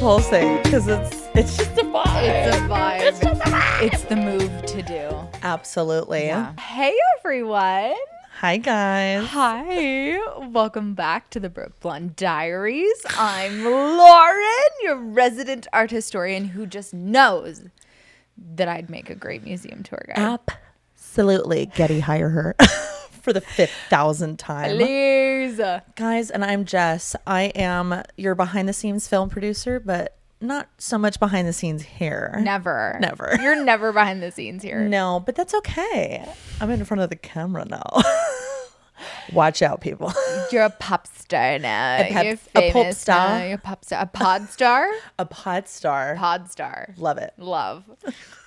whole thing because it's just a vibe. It's a vibe. It's just a vibe. It's the move to do. Absolutely. Yeah. Hey, everyone. Hi, guys. Hi. Welcome back to the Broke Blonde Diaries. I'm Lauren, your resident art historian who just knows that I'd make a great museum tour guide. Absolutely. Getty, hire her for the 5,000th time. Please. Guys, and I'm Jess. I am your behind-the-scenes film producer, but not so much behind the scenes here. Never. You're never behind the scenes here. No, but that's okay. I'm in front of the camera now. Watch out, people. You're a pop star now. You're famous a pop star. now. You're a pop star. A pod star? A pod star. Pod star. Love it. Love.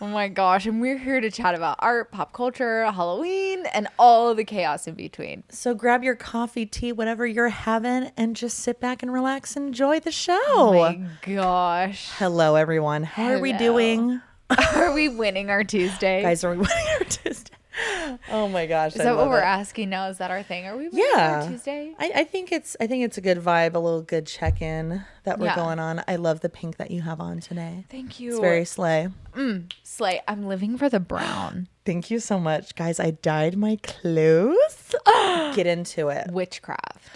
Oh my gosh. And we're here to chat about art, pop culture, Halloween, and all the chaos in between. So grab your coffee, tea, whatever you're having, and just sit back and relax and enjoy the show. Oh my gosh. Hello, everyone. How are we doing? Are we winning our Tuesday? Guys, are we winning our Tuesday? Oh my gosh. Is that what we're asking now? Is that our thing? Are we winning our Tuesday? I think it's a good vibe, a little good check-in that we're going on. I love the pink that you have on today. Thank you. It's very slay. Slay. I'm living for the brown. Thank you so much. Guys, I dyed my clothes. Get into it. Witchcraft.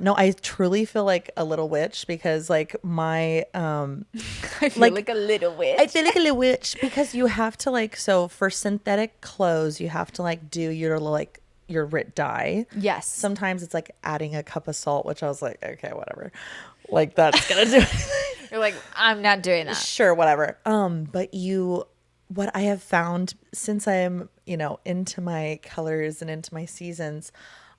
No, I truly feel like a little witch because like my I feel like a little witch. I feel like a little witch because you have to like, so for synthetic clothes, you have to like do your dye. Yes. Sometimes it's like adding a cup of salt, which I was like, okay, whatever. Like that's gonna do it. You're like, I'm not doing that. Sure, whatever. But what I have found since I'm, into my colors and into my seasons,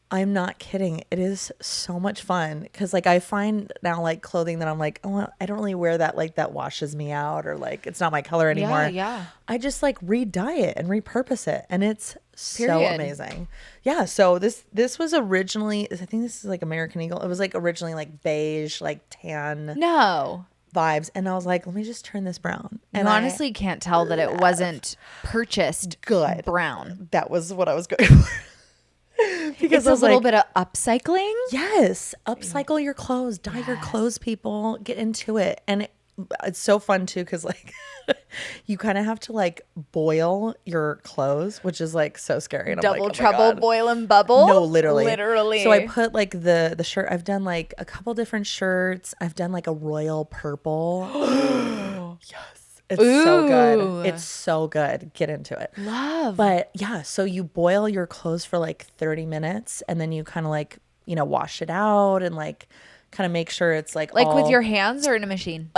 I'm not kidding. It is so much fun because like I find now like clothing that I'm like, oh, I don't really wear that, like that washes me out or like it's not my color anymore. Yeah. I just like re-dye it and repurpose it and it's so amazing. Yeah. So this was originally, I think this is like American Eagle. It was like originally like beige, like tan. No. Vibes. And I was like, let me just turn this brown. And you honestly can't tell that it wasn't purchased good brown. That was what I was going for. Because it's a little bit of upcycling. Yes. Upcycle your clothes, dye your clothes, people, get into it. And it's so fun too. Cause like you kind of have to like boil your clothes, which is like so scary. And Double I'm like, trouble, boil and bubble. No, literally. So I put like the shirt. I've done like a couple different shirts. I've done like a royal purple. Yes. It's so good. It's so good. Get into it. Love. But yeah, so you boil your clothes for like 30 minutes and then you kind of like, wash it out and like kind of make sure it's like with your hands or in a machine?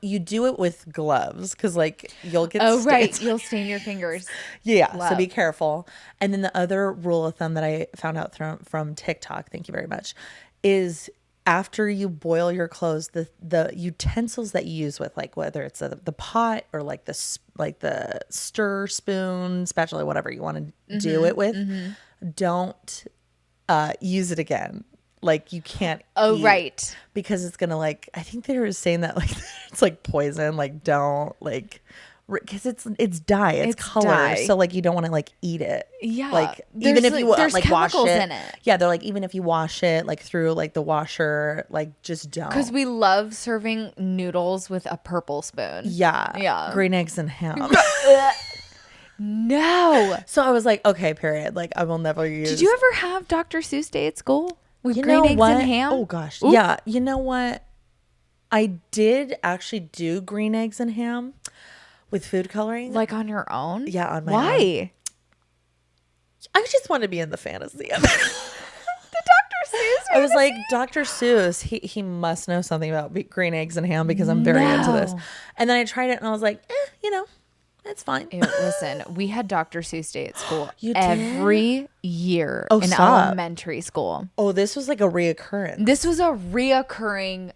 You do it with gloves because like you'll get right. You'll stain your fingers. Yeah. Love. So be careful. And then the other rule of thumb that I found out from TikTok, thank you very much, is after you boil your clothes, the utensils that you use with, like whether it's the pot or like the stir spoon, spatula, whatever you want to do it with, don't use it again. Like you can't. Oh, right. Because it's gonna like, I think they were saying that like it's like poison. Like don't like. Because it's dye, it's color, dye. So like you don't want to like eat it. Yeah, like even if you there's like wash chemicals it in it. Yeah, they're like even if you wash it like through like the washer, like just don't. Because we love serving noodles with a purple spoon. Yeah, green eggs and ham. No. So I was like, okay, period. Like I will never use. Did you ever have Dr. Seuss Day at school with green eggs what? and ham? Oh gosh, Ooh. Yeah. You know what? I did actually do green eggs and ham. With food coloring? Like on your own? Yeah, on my own. Why? I just want to be in the fantasy of it. The Dr. Seuss I was like, Dr. Seuss, he must know something about green eggs and ham because I'm very into this. And then I tried it and I was like, it's fine. Listen, we had Dr. Seuss Day at school every year in elementary school. Oh, this was like a reoccurrence. This was a reoccurring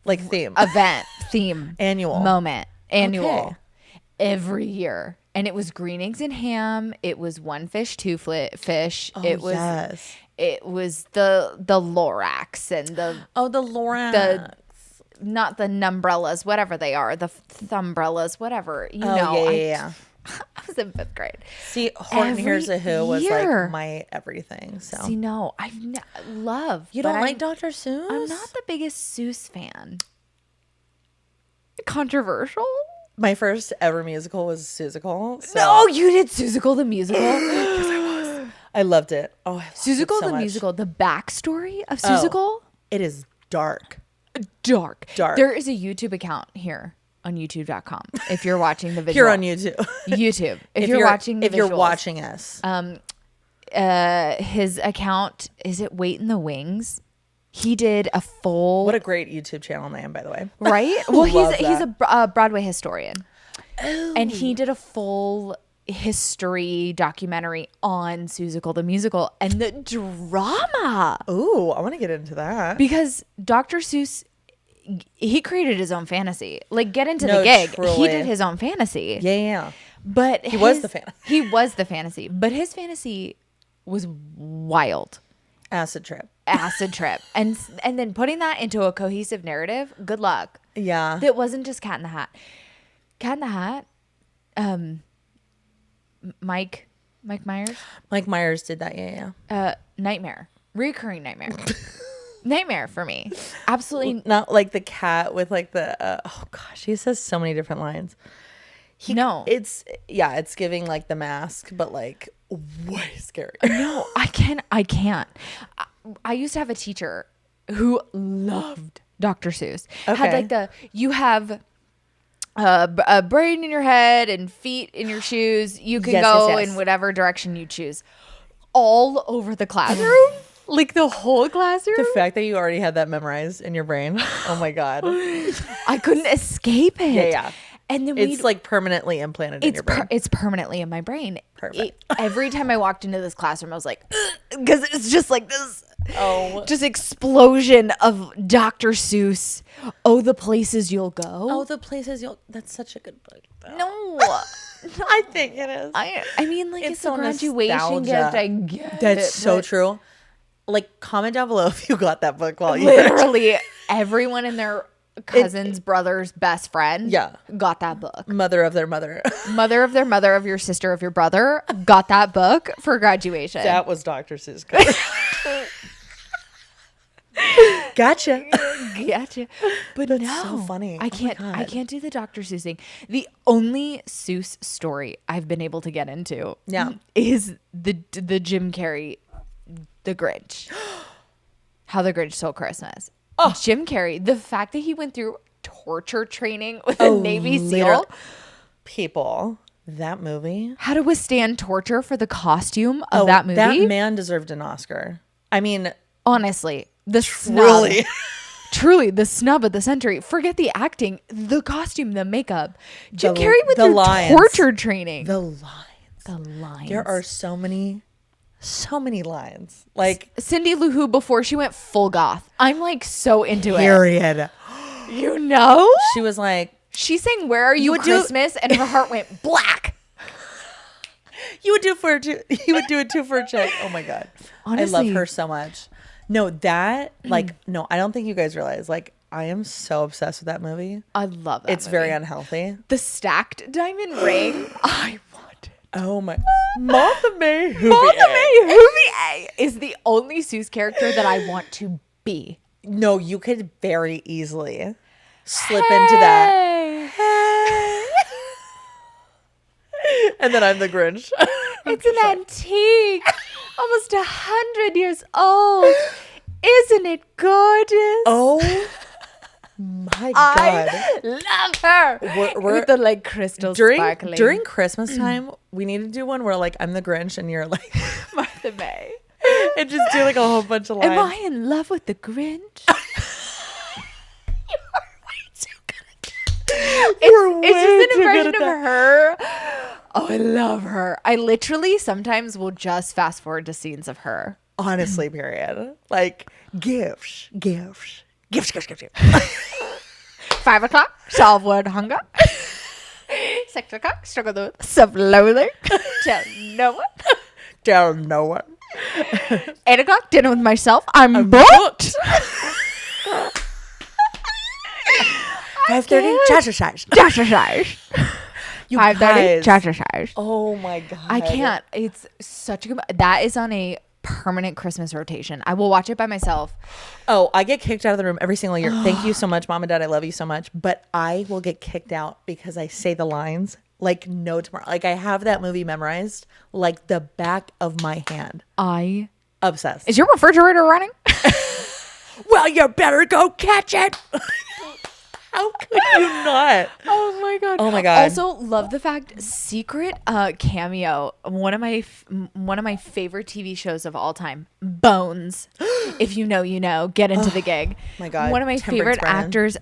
like theme. Event, theme. Annual. Moment. Annual. Okay. Every year. And it was green eggs and ham. It was one fish, two fish. Oh, it was it was the Lorax and the Lorax. Not the numbrellas, whatever they are, the thumbrellas, whatever. Yeah. I was in 5th grade. See, Horton Hears a Who was like my everything. So see, no, I love. You don't like Dr. Seuss? I'm not the biggest Seuss fan. controversial. My first ever musical was Seussical. So No, you did Seussical the musical. I loved it. Oh, I loved Seussical it so the much. musical. The backstory of Oh, Seussical. it is dark. Dark. Dark. There is a YouTube account here on YouTube.com. If you're watching the video. Here on YouTube. YouTube. If you're watching the if you're visuals. watching us. His account, is it Wait in the Wings? He did a full. What a great YouTube channel name, by the way. Right? Well, Love he's that. a Broadway historian. Oh. And he did a full history documentary on Seussical the musical and the drama. Ooh, I want to get into that. Because Dr. Seuss, he created his own fantasy. Like, get into No, the gig. He truly. did his own fantasy. Yeah. But He was the fantasy. He was the fantasy. But his fantasy was wild. Acid trip. Acid trip. And then putting that into a cohesive narrative, good luck. Yeah. That wasn't just Cat in the Hat. Cat in the Hat, Mike Myers, Mike Myers did that. Yeah. nightmare, recurring nightmare. Nightmare for me. Absolutely. Not like the cat with like the, oh gosh, he says so many different lines. No. It's giving like The Mask, but like way scary. No, I can't. I used to have a teacher who loved Dr. Seuss. Had like you have a brain in your head and feet in your shoes. You can go in whatever direction you choose. All over the classroom. Like the whole classroom. The fact that you already had that memorized in your brain. Oh my God. I couldn't escape it. Yeah. And then it's like permanently implanted in your brain. It's permanently in my brain. Perfect. Every time I walked into this classroom, I was like, because it's just like this. Oh. Just explosion of Dr. Seuss. Oh, the places you'll go. Oh, the places you'll. That's such a good book. Though. No. I think it is. I mean, like it's so a graduation nostalgia. gift. I get That's it, so but true. Like, comment down below if you got that book while you literally everyone and their cousin's brother's best friend got that book. Mother of their mother. Mother of their mother, of your sister, of your brother got that book for graduation. That was Dr. Seuss cover. Gotcha. But That's no, so funny. I can't do the Dr. Seuss thing. The only Seuss story I've been able to get into is the Jim Carrey, the Grinch. How the Grinch Stole Christmas. Oh. Jim Carrey, the fact that he went through torture training with a Navy SEAL. People, that movie. How to withstand torture for the costume of that movie. That man deserved an Oscar. I mean, honestly, the snub. Really. Truly, the snub of the century. Forget the acting, the costume, the makeup. Jim Carrey went through torture training. The lines. There are so many lines. Like Cindy Lou Who before she went full goth. I'm like so into period. You know? She was like, she sang "Where Are You Christmas" and her heart went black. You would do it too for a check. Oh my God. Honestly, I love her so much. No, that no, I don't think you guys realize. Like, I am so obsessed with that movie. I love that. It's very unhealthy. The stacked diamond ring. I want it. Oh my. Martha May Huvier is the only Seuss character that I want to be. No, you could very easily slip into that. Hey. And then I'm the Grinch. It's an antique. Almost 100 years old. Isn't it gorgeous? Oh my God. I love her. We're with the like crystal sparkling. During Christmas time, we need to do one where like I'm the Grinch and you're like Martha May. And just do like a whole bunch of lines. Am I in love with the Grinch? You are way too good at that. It's just an impression of her. Oh, I love her. I literally sometimes will just fast forward to scenes of her. Honestly, period. Like gifts. 5 o'clock, solve word hunger. 6 o'clock, struggle with self-loathing. Tell no one. 8 o'clock, dinner with myself. I'm booked. 5:30, jazzercise. 5:30, jazzercise. Oh my God. I can't. It's such a good. That is on a permanent Christmas rotation. I will watch it by myself. Oh, I get kicked out of the room every single year. Thank you so much, Mom and Dad. I love you so much. But I will get kicked out because I say the lines like no tomorrow. Like I have that movie memorized like the back of my hand. Obsessed. Is your refrigerator running? Well, you better go catch it. How could you not? Oh my god. Oh my god. Also, love the fact secret cameo. One of my favorite TV shows of all time, Bones. If you know, you know. Get into the gig. My god. One of my Temperance favorite Brennan. actors.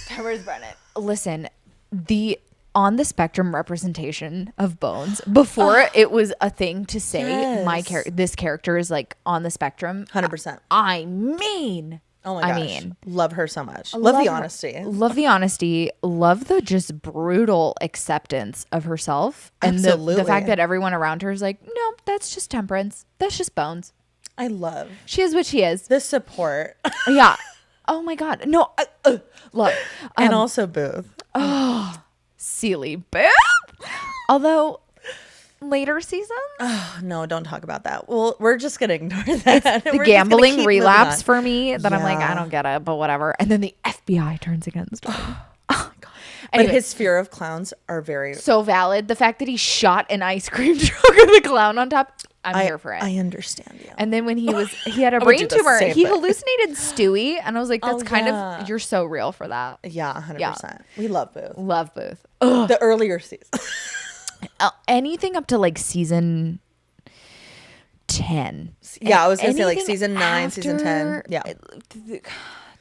Temperance Brennan. Listen, the on the spectrum representation of Bones before it was a thing to say this character is like on the spectrum. 100%. I mean. Oh my gosh. I mean, love her so much. Love the honesty. Love the honesty. Love the just brutal acceptance of herself. And Absolutely. the fact that everyone around her is like, no, that's just Temperance. That's just Bones. I love She is what she is. the support. Yeah. Oh my God. No, love. And also Booth. Sealy Booth. Although later seasons, Oh, no, don't talk about that. Well, we're just going to ignore that. the gambling relapse for me that I'm like, Yeah. I don't get it, but whatever. And then the FBI turns against him. But Anyway. his fear of clowns are very... So valid. The fact that he shot an ice cream truck with a clown on top, I'm here for it. I understand you. And then when he had a would brain do the tumor, same he thing. hallucinated Stewie, and I was like, that's kind yeah. of, you're so real for that. Yeah, 100%. Yeah. We love Booth. Love Booth. The earlier season. Anything up to like season 10. Yeah, I was going to say like Anything season 9, season 10. after, Yeah.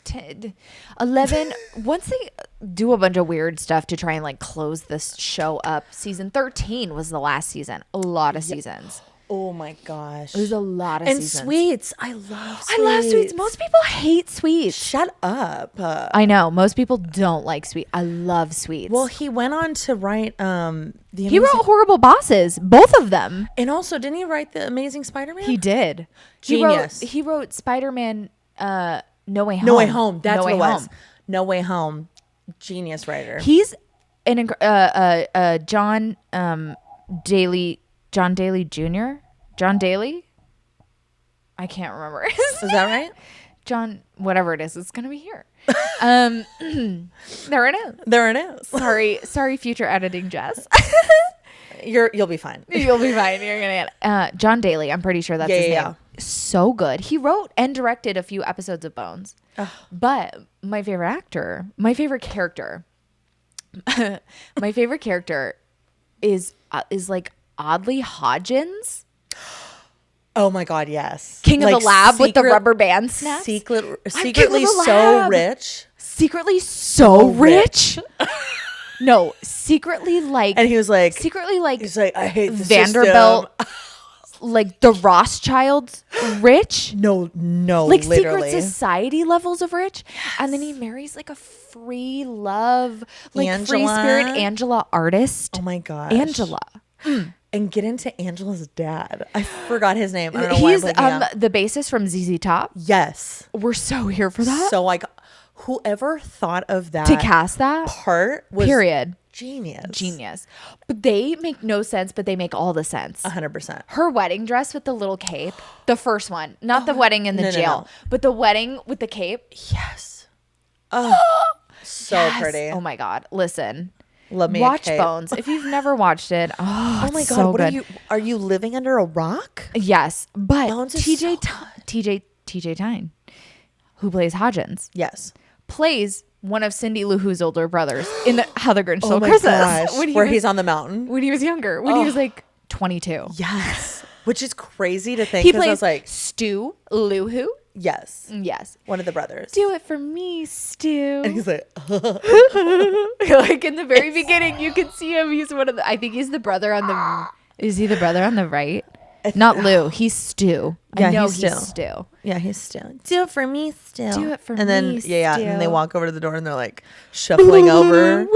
10, 11. Once they do a bunch of weird stuff to try and like close this show up, season 13 was the last season. A lot of seasons. Oh my gosh. It was a lot of And seasons. sweets. I love sweets. I love sweets. Most people hate sweets. Shut up. I know. Most people don't like sweet. I love sweets. Well, he went on to write he wrote Horrible Bosses, both of them. and also didn't he write the Amazing Spider-Man? He did. Genius. He wrote Spider-Man No Way Home. No Way Home. That's No what it Way was. Home. No Way Home. Genius writer. He's an John Daly Jr. John Daly. I can't remember. Is that right? John, whatever it is, it's gonna be here. There it is. There it is. Sorry, future editing Jess. You'll be fine. You'll be fine. You're gonna get John Daly. I'm pretty sure that's his name. Yeah. So good. He wrote and directed a few episodes of Bones. But my favorite actor, my favorite character, my favorite character is like Oddly Hodgins, Oh my God, yes. King of Like the Lab with the secret- rubber band snaps. Secretly the so Lab. rich. Secretly so rich. No, secretly like And he was like, he's like, I hate the Vanderbilt, system. like the Rothschilds rich. No, Like literally. secret society levels of rich. And then he marries like a free love, like free Angela. spirit Angela artist. Oh my gosh. Angela. And get into Angela's dad. I forgot his name. I don't know why I'm He's blanking out. the bassist from ZZ Top. Yes. We're so here for that. So like, whoever thought of that to cast that part was period. Genius. But they make no sense, but they make all the sense. 100%. Her wedding dress with the little cape, the first one, not the wedding in the no, jail, no. but the wedding with the cape. Yes. Oh, so Yes. pretty. Oh my God. Listen, Love me watch a cape. Bones. If you've never watched it, Oh my it's God. so What good. are you living under a rock? Yes, but Bones is TJ so TJ Tyne, who plays Hodgins, Yes. plays one of Cindy Lou Who's older brothers in the How the Grinch Oh Stole my Christmas. gosh. When he Where was, he's on the mountain. when he was younger, when he was like 22. Yes. Which is crazy to think. He 'cause I plays was like, Stu Lou Who. yes. Yes. One of the brothers. Do it for me, Stu. And he's like, Like in the very beginning, you can see him. He's one of the. I think he's the brother on the. Is he the brother on the right? Not Lou. He's Stu. Yeah, I know he's he's Stu. Stu. yeah, he's still. Do it for me still. Do it for and then, me, yeah. And then they Stu. walk over to the door and they're like shuffling over.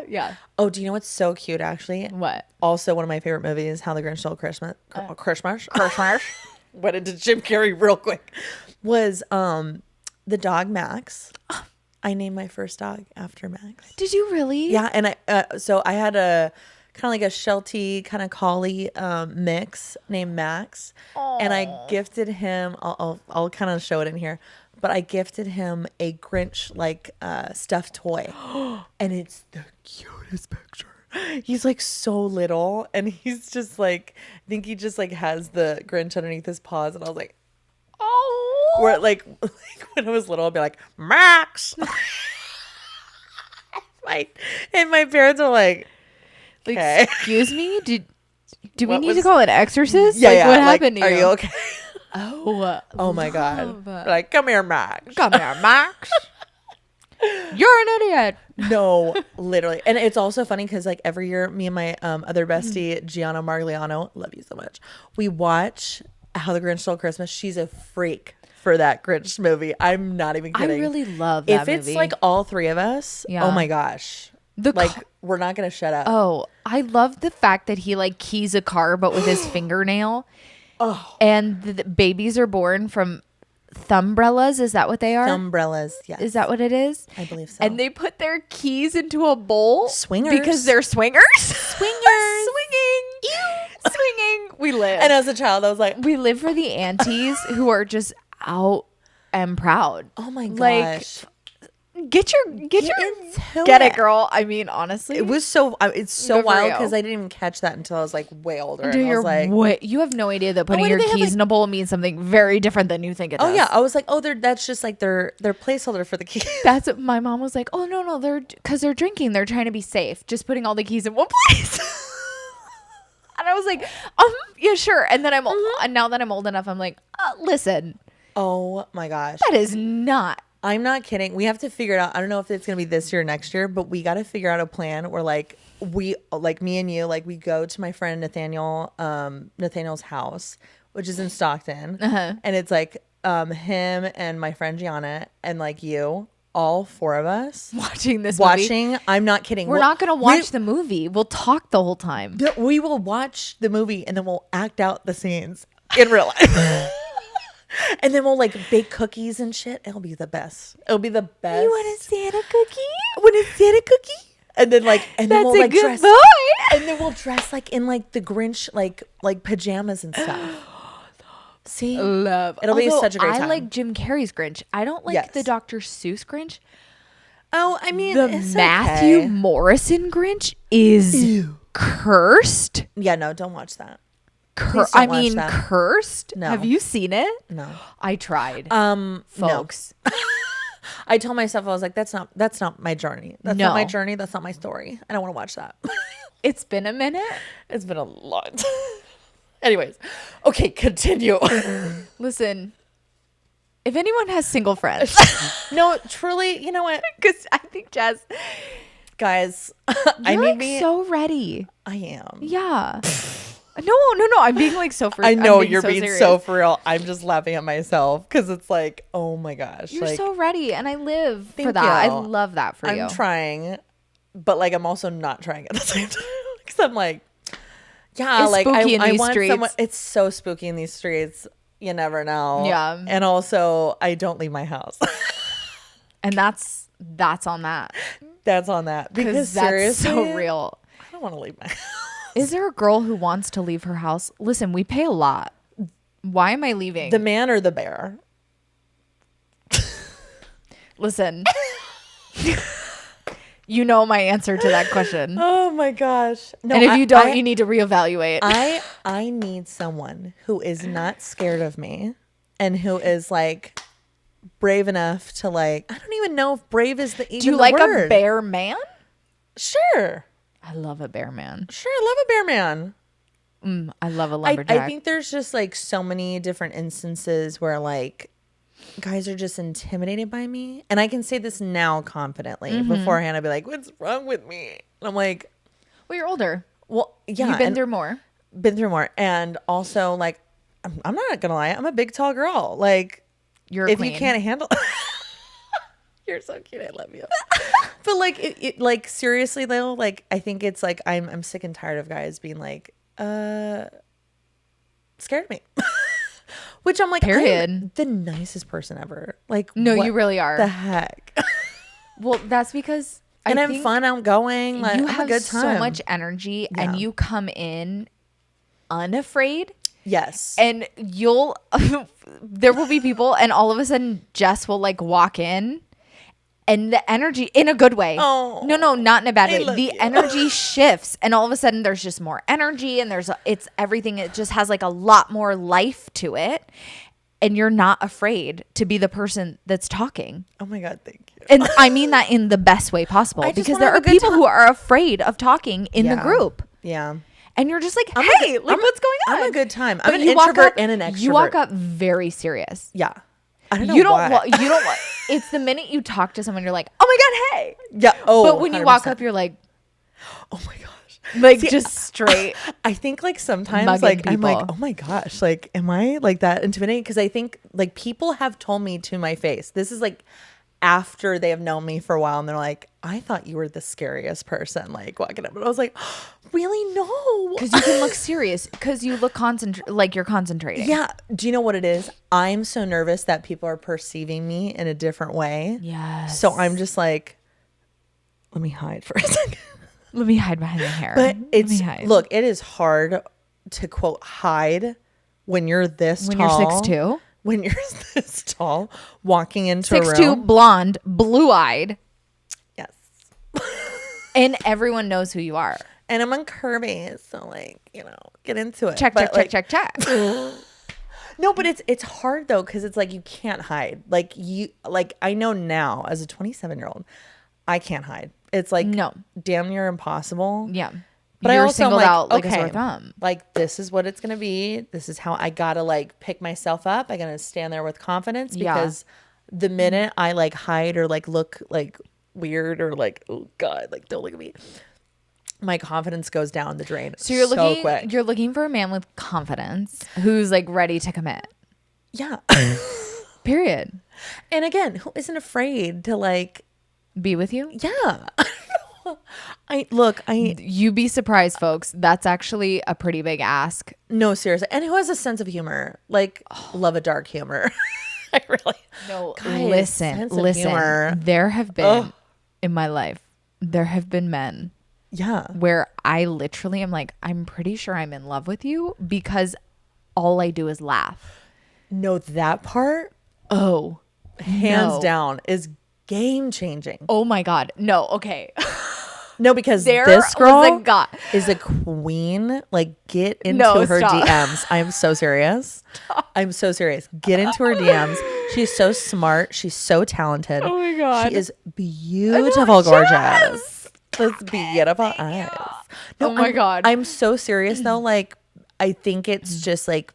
Yeah. Oh, do you know what's so cute actually? What? Also, one of my favorite movies, How the Grinch Stole Christmas. Christmas. Went into Jim Carrey real quick. Was the dog Max. I named my first dog after Max. Did you really? Yeah, and I so I had a kind of like a Sheltie kind of collie mix named Max. And I gifted him, I'll kind of show it in here, but I gifted him a Grinch like stuffed toy. And it's the cutest picture. He's like so little, and he's just like, I think he just like has the Grinch underneath his paws, and I was like, Oh. where like when I was little, I'd be like, Max. And my parents are like, okay. Excuse me? Do we What need was- to call an exorcist? Yeah, like, yeah. what like, happened to you? Are you okay? Oh My God. love. Like, come here, Max. Come here, Max. You're an idiot. No, literally. And it's also funny because like every year, me and my other bestie, Gianna Margliano, love you so much, we watch How the Grinch Stole Christmas. She's a freak for that Grinch movie. I'm not even I kidding. really love that If it's movie. like all three of us, Yeah. oh my gosh. Like, we're not going to shut up. Oh, I love the fact that he like keys a car, but with his fingernail. Oh. And the babies are born from thumbbrellas. Is that what they are? Umbrellas, yes. Is that what it is? I believe so. And they put their keys into a bowl. Swingers. Because they're swingers. Swingers. Swinging. We live. And as a child, I was like, We live for the aunties who are just out and proud. oh my Like, gosh. Get into it, it. girl. I mean, honestly, It was so, it's so Good for wild you. because I didn't even catch that until I was like way older. Until And I you're was like, you have no idea that putting why do your they have, keys like- in a bowl means something very different than you think it does. oh yeah. I was like, oh, that's just like their placeholder for the key. That's what my mom was like. Oh no, they're because they're drinking. They're trying to be safe. Just putting all the keys in one place. And I was like, yeah, sure. And then and now that I'm old enough, I'm like, listen, Oh my gosh. that is not. I'm not kidding. We have to figure it out. I don't know if it's going to be this year or next year, but we got to figure out a plan where like me and you, like we go to my friend Nathaniel's house, which is in Stockton. And it's like him and my friend Gianna and like you, all four of us Watching this movie. watching. I'm not kidding. We're not going to watch the movie. We'll talk the whole time. We will watch the movie and then we'll act out the scenes in real life. And then we'll like bake cookies and shit. It'll be the best. It'll be the best. You want a Santa cookie? Want a Santa cookie? And then like, and then That's we'll a like good dress, boy. and then we'll dress like in like the Grinch like pajamas and stuff. See, Love. It'll be Although such a great time. I like Jim Carrey's Grinch. I don't like Yes. the Dr. Seuss Grinch. Oh, I mean, The it's Matthew okay. Morrison Grinch is cursed. Yeah, no, don't watch that. Please don't I watch mean, that. cursed. No. Have you seen it? No. I tried, No. folks. I told myself I was like, that's not my journey. That's No. not my journey. That's not my story. I don't want to watch that. It's been a minute. It's been a lot. Anyways, okay, continue. Listen, if anyone has single friends, No, truly, you know what, because I think Jess, guys, I you're need like me. so ready. I am. Yeah. No. I'm being like so for. I know I'm you're being serious. so for real. I'm just laughing at myself because it's like, oh my gosh, You're like so ready, and I live for Thank that. I you. love that for you. I'm trying, but like I'm also not trying at the same time because I'm like, yeah, It's like spooky in I these want streets. someone. It's so spooky in these streets. You never know. Yeah. and also I don't leave my house. And that's on that. That's on that because That's seriously, so real. I don't want to leave my house. Is there a girl who wants to leave her house? Listen, we pay a lot. Why am I leaving? The man or the bear? Listen. You know my answer to that question. Oh my gosh! No, And if you don't, I- you need to reevaluate. I need someone who is not scared of me and who is like brave enough to like. I don't even know if brave is the even Do you the like word. a bear man? Sure, I love a bear man. sure. I love a bear man. I love a lumberjack. I think there's just like so many different instances where like guys are just intimidated by me, and I can say this now confidently. Mm-hmm. Beforehand, I'd be like, "What's wrong with me?" And I'm like, well, you're older. "Well, yeah, You've been and- through more. been through more, and also like I'm not gonna lie, I'm a big tall girl. Like You're a if queen. you can't handle, you're so cute. I love you. But like it like seriously though, like I think it's like I'm sick and tired of guys being like scared of me. Which I'm like, Period. I'm the nicest person ever. Like No, what you really are. The heck. Well, that's because And I'm think fun, outgoing. Like, you I'm have a good time. so much energy Yeah. and you come in unafraid. Yes. And you'll there will be people and all of a sudden Jess will like walk in and the energy in a good way. Oh, no, not in a bad I way. love The you. energy shifts and all of a sudden there's just more energy and it's everything. It just has like a lot more life to it. And you're not afraid to be the person that's talking. Oh my God, thank you. And I mean that in the best way possible I just because wanna there have are a good people time. who are afraid of talking in the group. Yeah. And you're just like, I'm a hey, good- like I'm a- what's going on? I'm a good time. But I'm an you walk introvert up- and an extrovert. You walk up very serious. Yeah. I don't know You don't why. you don't want it's the minute you talk to someone you're like, "Oh my god, hey." Yeah. Oh, But when you walk 100%. up you're like Oh my gosh. like See, just straight. I think like sometimes Mugging like I'm like, people. oh my gosh, like am I like that intimidating? Because I think like people have told me to my face. This is like after they have known me for a while and they're like, I thought you were the scariest person like walking up. And I was like, really? No. Cuz you can look serious cuz you look like you're concentrating. Yeah. Do you know what it is? I'm so nervous that people are perceiving me in a different way. Yes. So I'm just like, let me hide for a second. Let me hide behind the hair. But Let me it's hide. look, it is hard to quote hide when you're this when tall. you're 6'2", When you're this tall, walking into a 6'2", room. blonde, blue-eyed, Yes. and everyone knows who you are. And I'm on Kirby, so like, you know, get into it. Check, But, check, like, check. No, but it's hard though, because it's like you can't hide. Like I know now as a 27-year-old, I can't hide. It's like No. damn near impossible. Yeah. But You're I also am singled like, out like okay, a sore thumb. like this is what it's gonna be. This is how I gotta like pick myself up. I gotta stand there with confidence Yeah. because the minute I like hide or like look like weird or like, oh God, like don't look at me, my confidence goes down the drain. So you're looking quick. you're looking for a man with confidence who's like ready to commit. Yeah. Period. And again, who isn't afraid to like, Be with you? yeah. I You'd be surprised, folks. That's actually a pretty big ask. no, seriously. And who has a sense of humor? Like love a dark humor. I really No, Guys, sense of listen. humor. There have been in my life, there have been men Yeah. where I literally am like, I'm pretty sure I'm in love with you because all I do is laugh. No, that part, Oh, hands no. down, is game changing. Oh my God. No. Okay. No, because There this girl was a guy. is a queen. Like, get into No, her stop. DMs. I'm so serious. I'm so serious. Get into her DMs. She's so smart. She's so talented. Oh my God. She is beautiful, gorgeous. With beautiful eyes. Oh my God. I'm so serious though. Like, I think it's just like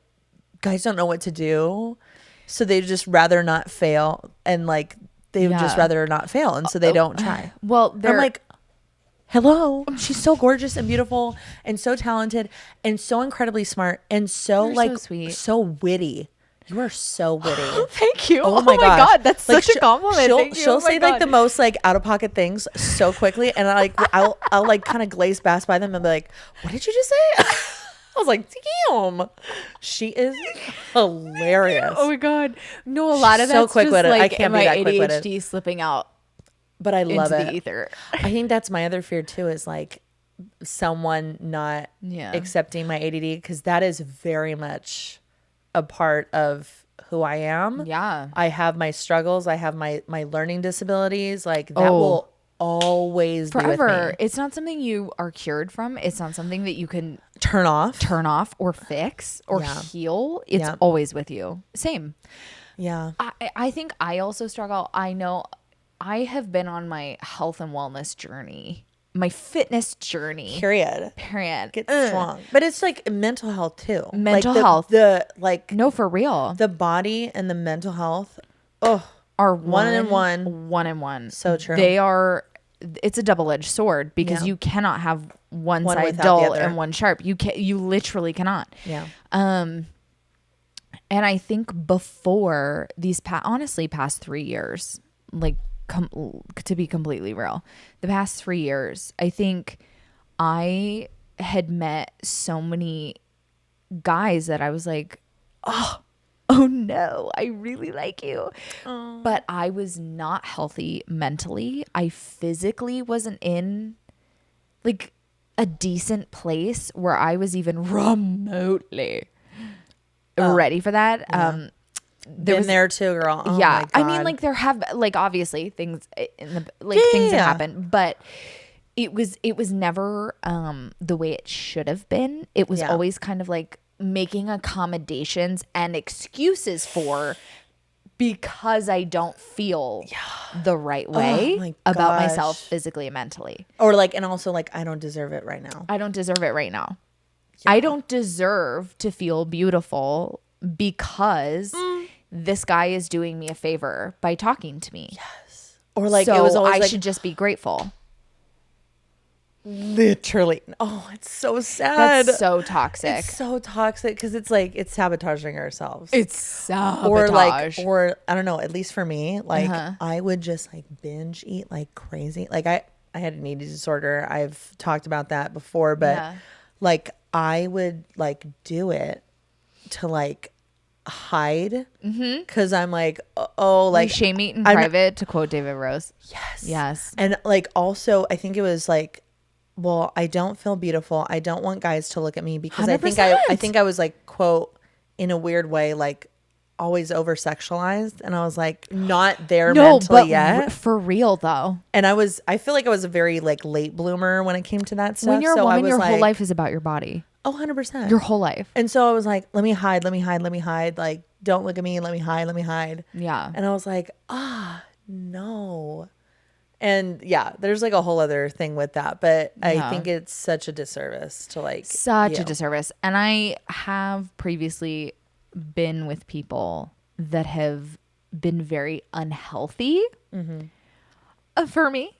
guys don't know what to do, so they just rather not fail, and like they would just Yeah. rather not fail, and so they don't try. Well, I'm they're like, hello, she's so gorgeous and beautiful and so talented and so incredibly smart and so You're like so sweet. so witty. You are so witty. thank you. Oh my gosh. God. That's Like, such a compliment. She'll, Thank you. she'll Oh my say like God. the most like out of pocket things so quickly, and I'll like kind of glaze past by them and be like, "What did you just say?" I was like, "Damn, she is hilarious." Oh my God. No, a lot of She's so that's just quick-witted. I like can't my be that quick-witted. ADHD slipping out But I love into it. the ether. I think that's my other fear too, is like someone not Yeah. accepting my ADD, because that is very much a part of who I am. Yeah. I have my struggles. I have my learning disabilities. Like that Oh. will always be with Forever. me. It's not something you are cured from. It's not something that you can Turn off. turn off or fix or Yeah. heal. It's Yeah. always with you. Same. Yeah. I think I also struggle. I know I have been on my health and wellness journey, my fitness journey. Period. Period. Get strong. But it's like mental health too. Mental Like health. The like No, for real. the body and the mental health. Oh, Are one and one. One and one. So true. They are. It's a double-edged sword because Yeah. you cannot have one side without the dull other. and one sharp. You literally cannot. yeah. And I think before these past 3 years, like to be completely real, the past 3 years, I think I had met so many guys that I was like, oh, oh no, I really like you. But I was not healthy mentally. I physically wasn't in like a decent place where I was even remotely ready for that. Yeah. There too, girl. Oh yeah, my God. I mean, like there have like obviously things in the things that happen, but it was never the way it should have been. It was always kind of like making accommodations and excuses for because I don't feel the right way about myself physically and mentally. Or like, and also like, I don't deserve it right now. I don't deserve it right now. I don't deserve to feel beautiful because this guy is doing me a favor by talking to me. Yes. Or like, so it was always I like, should just be grateful. Literally. Oh, it's so sad. That's so toxic. It's so toxic because it's like it's sabotaging ourselves. It's sabotage. Or I don't know, at least for me, like I would just like binge eat like crazy. Like I had an eating disorder. I've talked about that before, but like I would like do it to like hide because I'm like, oh, like shame eat in private, to quote David Rose. Yes. And like also I think it was like, well, I don't feel beautiful. I don't want guys to look at me because 100%. I think I was like, quote, in a weird way, like always over sexualized. And I was like, not there mentally yet. For real though. And I feel like I was a very like late bloomer when it came to that stuff. When you're a so woman, I was your like, whole life is about your body. Oh, 100%. Your whole life. And so I was like, let me hide. Like, don't look at me. Let me hide. Yeah. And I was like, no. And yeah, there's like a whole other thing with that, but I think it's such a disservice to like a disservice. And I have previously been with people that have been very unhealthy for me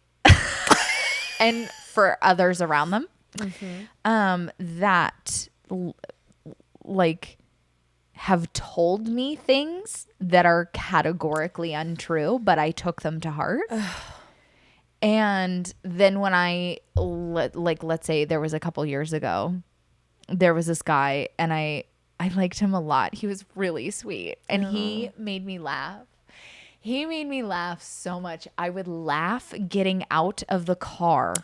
and for others around them. That like have told me things that are categorically untrue, but I took them to heart. And then when let's say there was a couple years ago, there was this guy and I liked him a lot. He was really sweet and he made me laugh. He made me laugh so much. I would laugh getting out of the car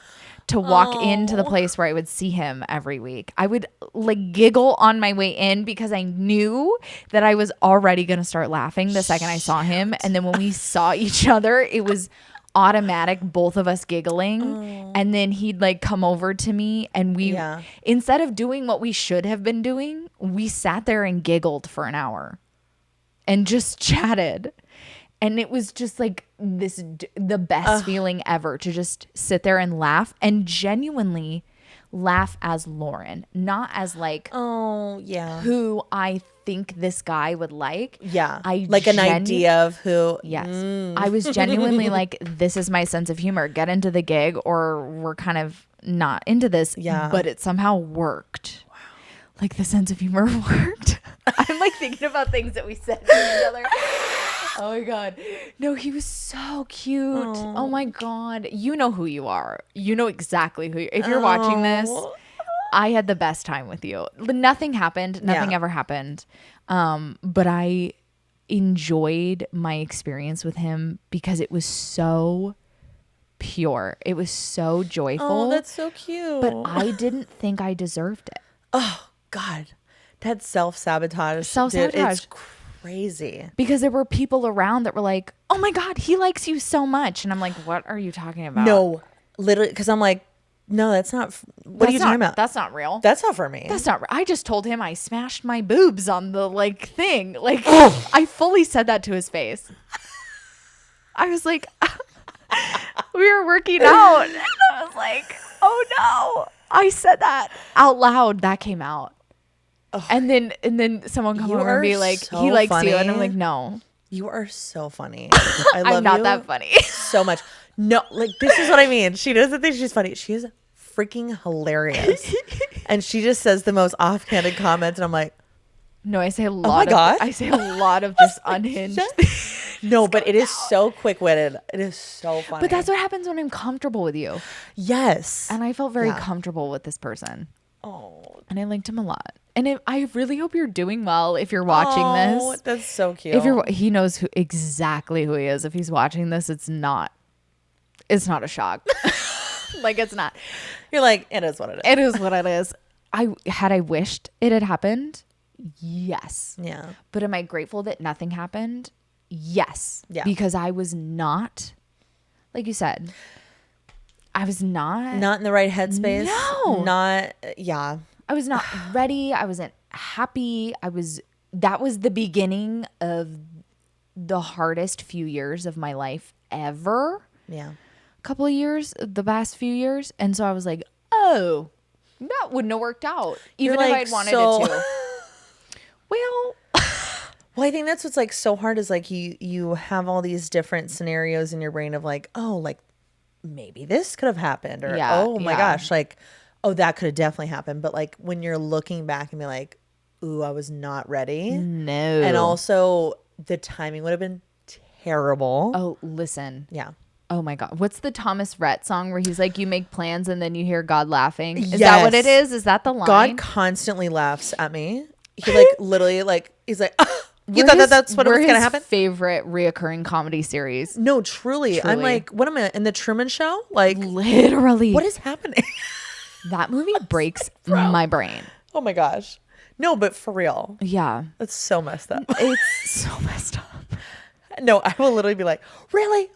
to walk into the place where I would see him every week. I would like giggle on my way in because I knew that I was already going to start laughing the second I saw him. And then when we saw each other, it was automatic, both of us giggling. And then he'd like come over to me and we instead of doing what we should have been doing, we sat there and giggled for an hour and just chatted. And it was just like the best feeling ever to just sit there and laugh and genuinely laugh as Lauren, not as like who I think this guy would like. I like an idea of who. I was genuinely like, this is my sense of humor. Get into the gig or we're kind of not into this. But it somehow worked. Wow. Like the sense of humor worked. I'm like thinking about things that we said to each other. Oh my God. No, he was so cute. Oh my God. You know who you are. You know exactly who if you're watching this, I had the best time with you. Nothing happened. Nothing ever happened. But I enjoyed my experience with him because it was so pure. It was so joyful. Oh, that's so cute. But I didn't think I deserved it. Oh God. That self-sabotage. It's crazy. Because there were people around that were like, oh my God, he likes you so much. And I'm like, what are you talking about? No, literally. Because I'm like, no, that's not. What are you talking about? That's not real. That's not for me. That's not. I just told him I smashed my boobs on the like thing. Like I fully said that to his face. I was like, we were working out. And I was like, oh no. I said that out loud. That came out. Oh. And then someone come over and be like, so he likes funny. You. And I'm like, no. You are so funny. I love I'm not you that funny. so much. No, like this is what I mean. She doesn't think she's funny. She is freaking hilarious. And she just says the most offhanded comments. And I'm like, no, I say a lot I say a lot of just unhinged No, but it is so quick-witted. It is so funny. But that's what happens when I'm comfortable with you. Yes. And I felt very comfortable with this person. Oh. And I liked him a lot. And I really hope you're doing well if you're watching Oh, this. that's so cute. He knows exactly who he is. If he's watching this, it's not a shock. Like, it's not. You're like, it is what it is. It is what it is. I wished it had happened. Yes. Yeah. But am I grateful that nothing happened? Yes. Yeah. Because I was not, like you said, I was not in the right headspace. No. Yeah. I was not ready. I wasn't happy. That was the beginning of the hardest few years of my life ever. Yeah. A couple of years, the past few years. And so I was like, oh, that wouldn't have worked out. Even if I'd wanted it to. Well, I think that's what's like so hard is like you have all these different scenarios in your brain of like, oh, like maybe this could have happened, or oh my gosh, like, oh, that could have definitely happened. But like when you're looking back and be like, ooh, I was not ready. No. And also the timing would have been terrible. Oh, listen. Yeah. Oh my God. What's the Thomas Rhett song where he's like, you make plans and then you hear God laughing? Is that what it is? Is that the line? God constantly laughs at me. He like literally like, he's like, you thought that's what was going to happen? Favorite reoccuring comedy series. No, truly. I'm like, what am I in the Truman Show? Like literally. What is happening? That movie breaks my brain. Oh my gosh. No, but for real. Yeah. That's so messed up. It's so messed up. No, I will literally be like, really?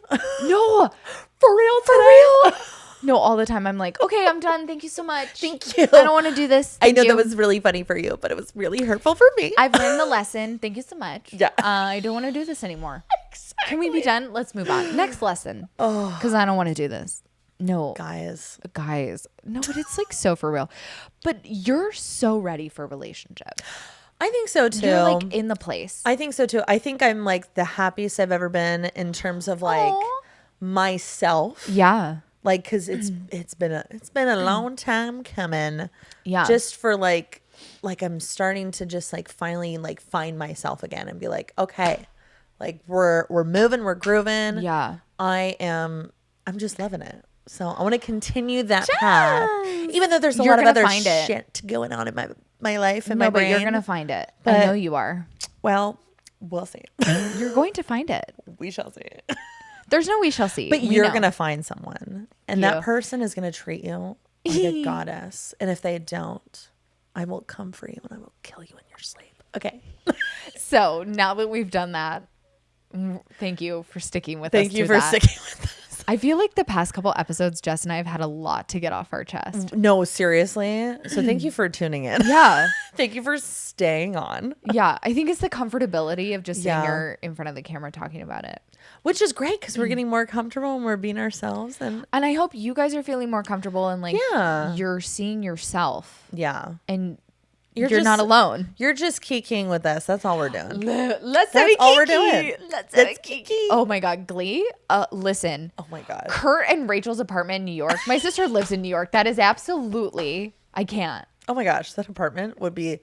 No. For real? For real? No, all the time. I'm like, okay, I'm done. Thank you so much. Thank you. I don't want to do this. I know that was really funny for you, but it was really hurtful for me. I've learned the lesson. Thank you so much. Yeah. I don't want to do this anymore. Exactly. Can we be done? Let's move on. Next lesson. Oh. Because I don't want to do this. No. Guys. No, but it's like so for real. But you're so ready for a relationship. I think so too. You're like in the place. I think so too. I think I'm like the happiest I've ever been in terms of like myself. Yeah. Like, cause it's been a long time coming. Yeah. Just for like I'm starting to just like finally like find myself again and be like, okay, like we're moving, we're grooving. Yeah. I'm just loving it. So I want to continue that path, even though there's a lot of other shit going on in my life and my brain. But you're gonna find it. I know you are. Well, we'll see. You're going to find it. We shall see. There's no we shall see. But you're gonna find someone, and that person is gonna treat you like a goddess. And if they don't, I will come for you and I will kill you in your sleep. Okay. So now that we've done that, thank you for sticking with us. Thank you for sticking with us. I feel like the past couple episodes, Jess and I have had a lot to get off our chest. No, seriously. So thank you for tuning in. Yeah. Thank you for staying on. Yeah. I think it's the comfortability of just sitting here in front of the camera talking about it. Which is great because we're getting more comfortable and we're being ourselves. And I hope you guys are feeling more comfortable and like you're seeing yourself. Yeah. And you're not alone. You're just kikiing with us. That's all we're doing. That's all we're doing. Let's have a kiki. Oh my God. Glee. Listen. Oh my God. Kurt and Rachel's apartment in New York. My sister lives in New York. That is absolutely, I can't. Oh my gosh. That apartment would be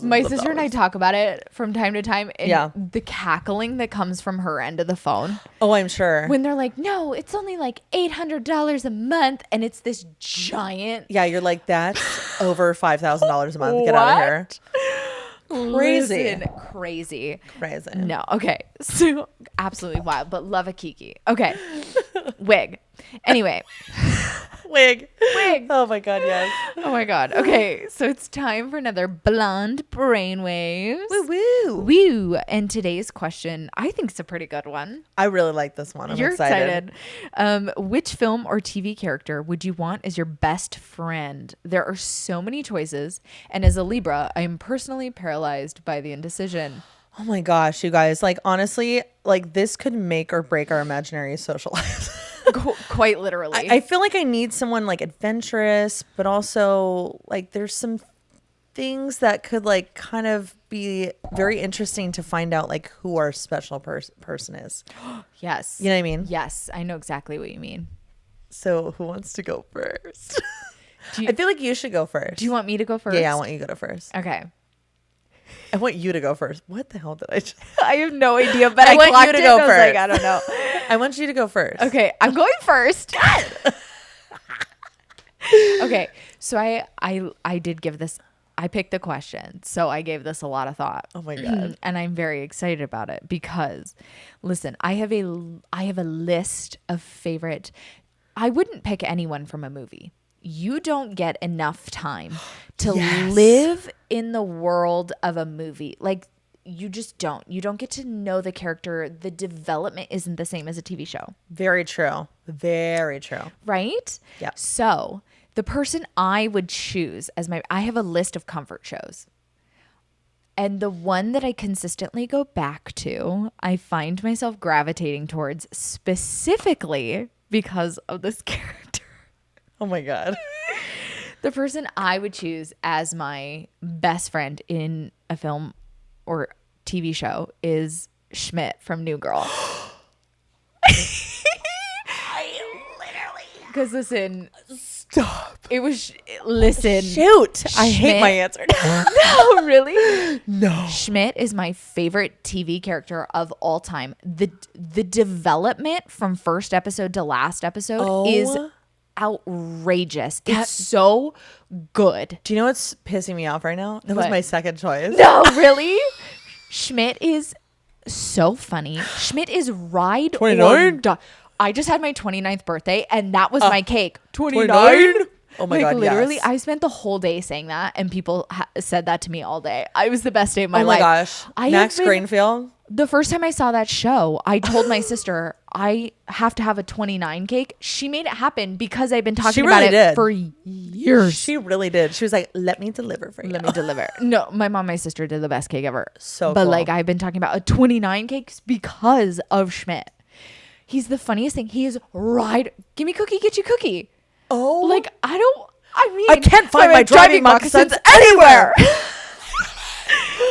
my sister and I talk about it from time to time. And the cackling that comes from her end of the phone. Oh, I'm sure. When they're like, no, it's only like $800 a month. And it's this giant. Yeah, you're like, that's over $5,000 a month. Get out of here. Crazy. Crazy. Crazy. No. Okay. So absolutely wild, but love a kiki. Okay. Wig. Anyway. Wig. Oh my God, yes. Oh my God. Okay, so it's time for another blonde brainwaves. Woo woo. Woo. And today's question, I think is a pretty good one. I really like this one. You're excited. Which film or TV character would you want as your best friend? There are so many choices, and as a Libra, I am personally paralyzed by the indecision. Oh my gosh, you guys. Like, honestly, like this could make or break our imaginary social lives. Quite literally. I feel like I need someone like adventurous, but also like there's some things that could like kind of be very interesting to find out like who our special person is. Yes. You know what I mean? Yes, I know exactly what you mean. So who wants to go first? I feel like you should go first. Do you want me to go first? Yeah, I want you to go first. Okay. I want you to go first. What the hell did I just... I have no idea, but I want you to go first. Like, I don't know. I want you to go first. Okay, I'm going first. Okay, so I did give this I picked the question, so I gave this a lot of thought. Oh my God. And I'm very excited about it because, listen, I have a list of favorite. I wouldn't pick anyone from a movie. You don't get enough time to live in the world of a movie. Like, you just don't. You don't get to know the character. The development isn't the same as a TV show. Very true. Very true. Right? Yeah. So the person I would choose as I have a list of comfort shows. And the one that I consistently go back to, I find myself gravitating towards specifically because of this character. Oh my God. The person I would choose as my best friend in a film or TV show is Schmidt from New Girl. Because listen, Stop. it was Shoot. I hate my answer. No, really? No. Schmidt is my favorite TV character of all time. The development from first episode to last episode is outrageous. It's so good. Do you know what's pissing me off right now? That was What? my second choice. No, really? Schmidt is so funny. Schmidt is ride 29? or die. I just had my 29th birthday and that was my cake. 29? Oh my God, literally, yes. I spent the whole day saying that and people said that to me all day. It was the best day of my Oh my life. gosh. I Max have been- Greenfield. The first time I saw that show, I told my sister, I have to have a 29 cake. She made it happen because I've been talking about really it did. for years. She really did. She was like, let me deliver for you. Let me deliver. No, my mom, my sister did the best cake ever. So But cool. like I've been talking about a 29 cakes because of Schmidt. He's the funniest thing. He is give me cookie, get you cookie. Oh. Like I can't find my driving moccasins anywhere.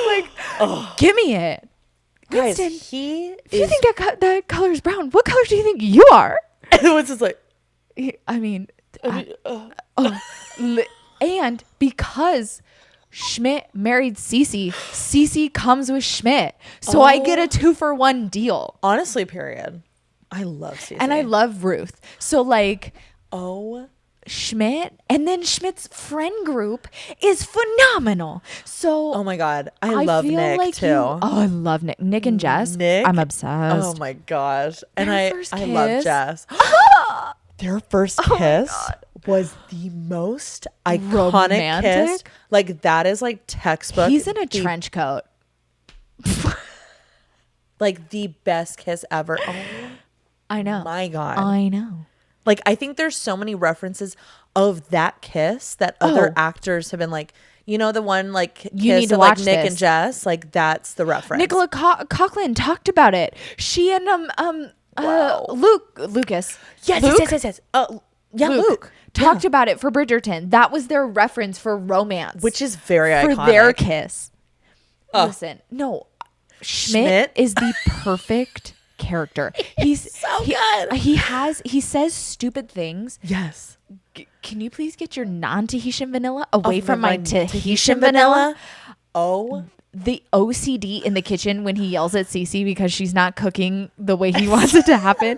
Like, give me it. Guys, Winston, he if you is. think that color is brown, what color do you think you are? It was just like, I mean, and because Schmidt married Cece, Cece comes with Schmidt. So I get a 2-for-1 deal. honestly, period. I love Cece. And I love Ruth. So like Oh. Schmidt and then Schmidt's friend group is phenomenal. So Oh my God. I love feel Nick like too. I love Nick. Nick and Jess. Nick? I'm obsessed. Oh my gosh. And Their I first love kiss. Jess. Their first kiss was the most iconic kiss. Romantic? Like that is like textbook. He's in a trench coat. Like the best kiss ever. Oh I know. my God. I know. Like I think there's so many references of that kiss that other Oh. actors have been like, you know, the one like You kiss need to of, like watch Nick this. and Jess, like that's the reference. Nicola Coughlin talked about it. She and Wow. Lucas. Yes, Luke? yes. Yeah, Luke. talked about it for Bridgerton. That was their reference for romance, Which is very for iconic. their kiss. Listen, no, Schmidt Schmidt? is the perfect character. He's so good. He says stupid things. Yes. Can you please get your non-Tahitian vanilla away Of from my Tahitian Tahitian vanilla? Oh. The OCD in the kitchen when he yells at Cece because she's not cooking the way he wants it to happen.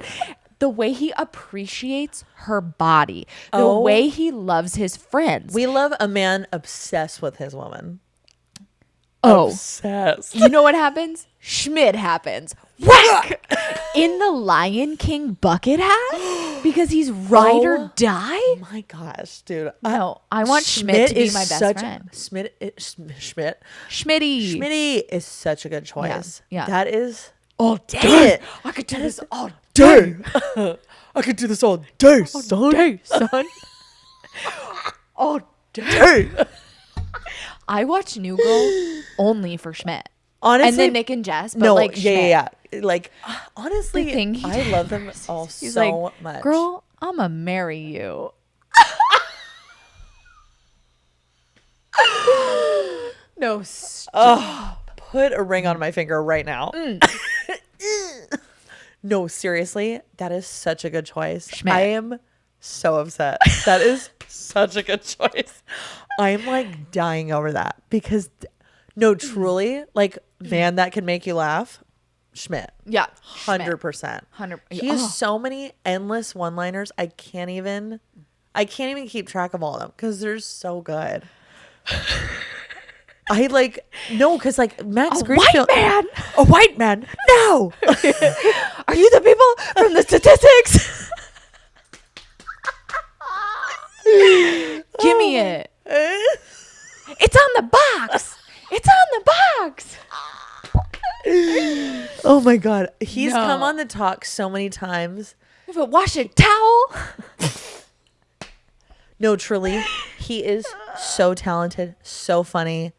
The way he appreciates her body. The Oh. way he loves his friends. We love a man obsessed with his woman. Oh. Obsessed. You know what happens? Schmidt happens. Whack! In the Lion King bucket hat? Because he's ride or die? My gosh, dude. No, I want Schmidt to be is my best such friend. Schmidt Schmitty. Schmitty is such a good choice. Yeah. That is Oh, dang it. I could do this all Day. I could do this all day, son. day, son. All day. Day. I watch New Girl only for Schmidt. Honestly, And then Nick and Jess, but no, like Schmidt. yeah. Like honestly, The thing he I love them all He's so like, much. girl, I'ma marry you. No, Put a ring on my finger right now. No, seriously, that is such a good choice. Schmidt. I am so upset. That is such a good choice. I'm like dying over that because no, truly, like man that can make you laugh, Schmidt. yeah, 100%. 100. He has so many endless one-liners. I can't even keep track of all of them because they're so good. I like no, because like Max A Greenfield, white man. a white man. No, Are you the people from the statistics? Give me it. It's on the box. It's on the box. Oh my god, he's No. come on the talk so many times. If it wash a towel. No, truly, he is so talented, so funny,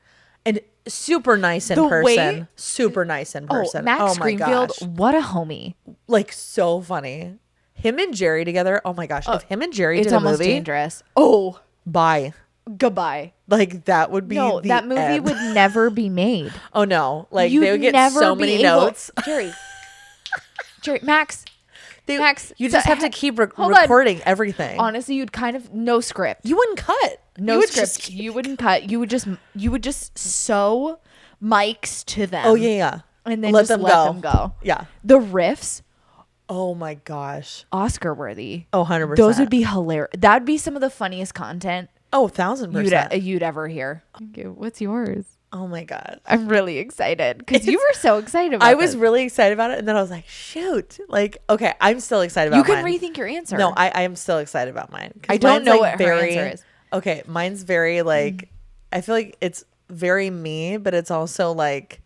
and super nice in The person. way- Super nice in person. Max oh my Greenfield, gosh, what a homie. like so funny. Him and Jerry together. Oh my gosh, if him and Jerry It's did a almost movie, dangerous. Oh, bye. goodbye. Like that would be No, the that movie end. would never be made. Oh no, like You'd they would get never so be many able- notes. Jerry, Max. Max, you so just have to keep hold on. recording everything. Honestly, you'd kind of no script. You wouldn't cut. No You would script. just- You wouldn't cut. You would just sew mics to them. Oh yeah. And then let just them let go. them go. Yeah. The riffs, Oh my gosh. Oscar worthy. Oh, 100%. Those would be hilarious. That would be some of the funniest content Oh, 1,000%. you'd ever hear. Okay, what's yours? Oh my god. I'm really excited because you were so excited about I was this. really excited about it, and then I was like, shoot. Like, okay, I'm still excited about You can mine. rethink your answer. No, I am still excited about mine. 'Cause I don't mine's, know like, what her answer is. Okay, mine's very like, I feel like it's very me, but it's also like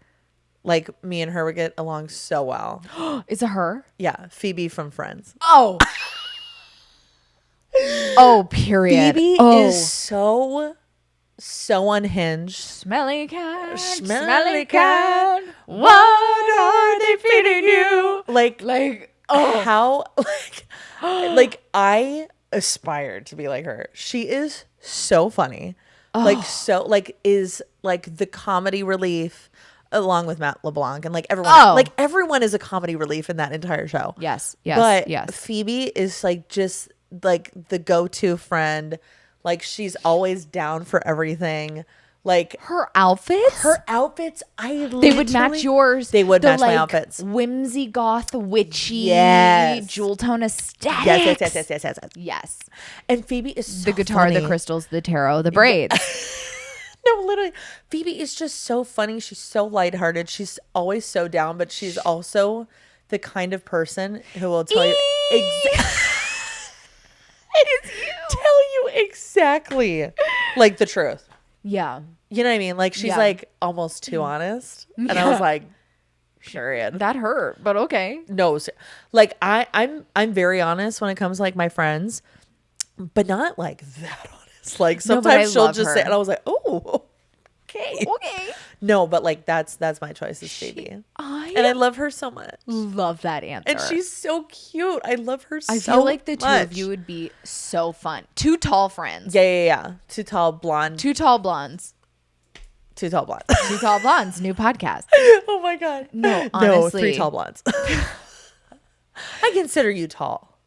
me and her would get along so well. Is it her? Yeah, Phoebe from Friends. Oh. Oh, period. Phoebe oh. is so unhinged. Smelly cat. Smelly cat, what are they feeding you? Like how like I aspired to be like her. She is so funny. Like so like is like the comedy relief along with Matt LeBlanc and like everyone like everyone is a comedy relief in that entire show. Yes. Yes. But yes. Phoebe is like just like the go-to friend. Like she's always down for everything. Like Her outfits? they would match yours. They would The, match my outfits. Whimsy, goth, witchy, Yes. jewel tone aesthetics. Yes. Yes. And Phoebe is so The guitar, funny. the crystals, the tarot, the braids. No, literally, Phoebe is just so funny. She's so lighthearted. She's always so down, but she's also the kind of person who will tell you tell you exactly like the truth. Yeah. You know what I mean? Like she's Yeah. like almost too honest, and I was like, period. That hurt, but okay. No, like I'm very honest when it comes to like my friends, but not like that honest. Like No, but I sometimes she'll love just her. say, and I was like, oh, okay. Okay. No, but like that's my choice is Phoebe, and I love her so much, love that answer. and she's so cute. I love her. I so feel like the two much. of you would be so fun. Two tall friends. Yeah. Too tall blonde. Two tall blondes. Too tall blonde. Two tall blondes. New podcast. Oh my god. No, No, honestly. 3 tall blondes. I consider you tall.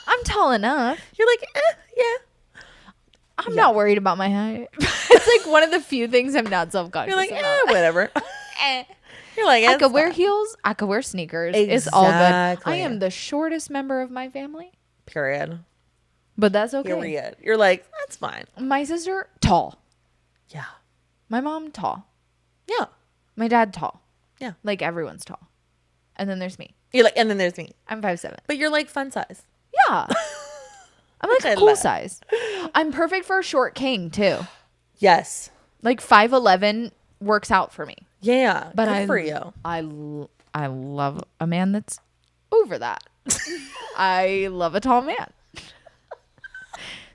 I'm tall enough. You're like, yeah. I'm not worried about my height. It's like one of the few things I'm not self-conscious You're like, about. whatever. Eh. You're like, I it's could wear fine. heels. I could wear sneakers. It's all good. Exactly. I am the shortest member of my family, Period. but that's okay. Period. You're like, that's fine. My sister, tall. Yeah. My mom, tall. Yeah. My dad, tall. Yeah. Like everyone's tall. And then there's me. You're like, and then there's me. I'm 5'7". But you're like fun size. Yeah. I'm like I a cool love. size. I'm perfect for a short king too. Yes. Like 5'11" works out for me. Yeah. But Good for you. I love a man that's over that. I love a tall man.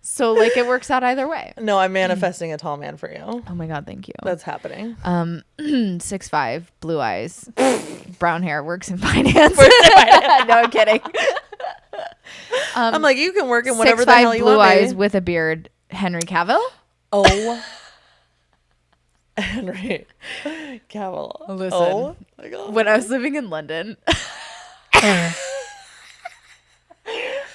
So like it works out either way. No, I'm manifesting a tall man for you. Oh my god, thank you. That's happening. 6'5", blue eyes, brown hair, works in finance. No, I'm kidding. I'm like, you can work in whatever 6'5", the hell you blue want, eyes baby. with a beard. Henry Cavill. Oh. Henry Cavill. Listen. Oh my god. When I was living in London.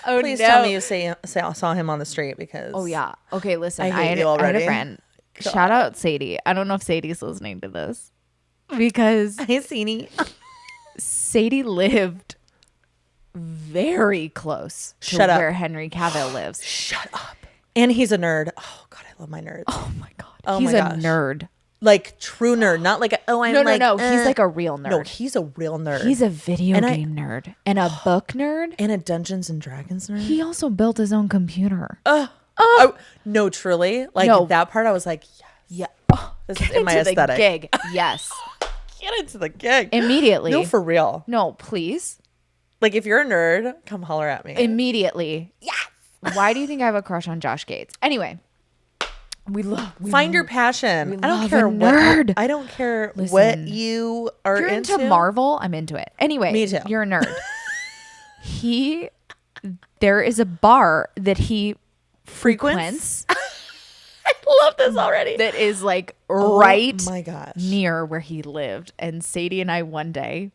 Oh, Please no. tell me you saw him on the street because. Oh yeah. Okay, listen. I hate you I had already. a friend. God. Shout out Sadie. I don't know if Sadie's listening to this because Hey, Sini. Sadie lived very close to Shut up. where Henry Cavill lives. Shut up. And he's a nerd. Oh god, I love my nerds. Oh my god. Oh He's my a gosh. nerd. Like true nerd, not like I'm No, like he's like a real nerd. No, he's a real nerd. He's a video game nerd and a book nerd and a Dungeons and Dragons nerd. He also built his own computer. No, truly, like that part, I was like, yes, this is in my aesthetic. Gig, yes. Get into the gig Immediately. No, for real. No, please. Like if you're a nerd, come holler at me immediately. Yes. Why do you think I have a crush on Josh Gates? Anyway. Find your passion. I don't care what. I don't care what you are if you're into Marvel, I'm into it. Anyway, me too. You're a nerd. There is a bar that he frequents. I love this already. That is like right my gosh. Near where he lived. And Sadie and I one day,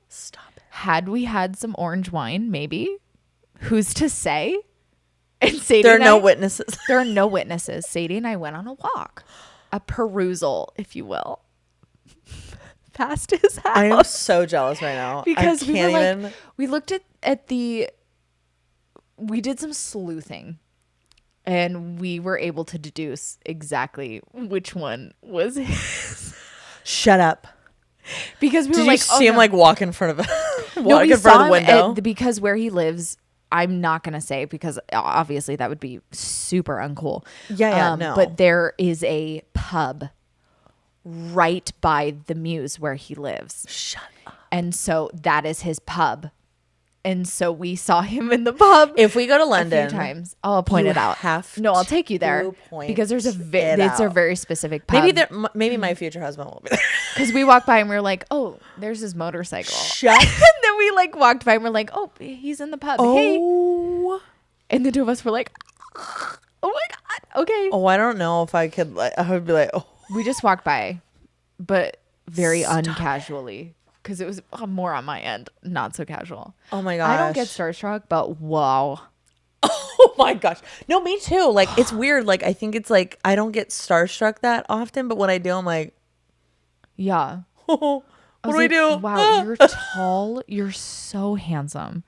stop it. Had we had some orange wine, maybe. Who's to say? And Sadie there are no witnesses. There are no witnesses. Sadie and I went on a walk, a perusal, if you will, past his house. I am so jealous right now because we looked at we did some sleuthing, and we were able to deduce exactly which one was his. Shut up. Because we did were you like, see him like walk in front of walk in front of the window? Because where he lives. I'm not going to say because obviously that would be super uncool. Yeah, no. But there is a pub right by the Muse where he lives. Shut up. And so that is his pub. And so we saw him in the pub. If we go to London, a few times, I'll point it out. I'll take you there because there's it's a very specific pub. Maybe my future husband will be there. Because we walked by and we were like, oh, there's his motorcycle. Shut. And then we like walked by and we're like, oh, he's in the pub. Hey. And the two of us were like, oh my God. Okay. Oh, I don't know if I could. I would be like, oh. We just walked by, but very uncasually. Because it was more on my end, not so casual. Oh my gosh. I don't get starstruck, but wow. Oh my gosh. No, me too. Like, it's weird. Like, I think it's like, I don't get starstruck that often, but when I do, I'm like, yeah. What do we do? Wow, you're tall. You're so handsome.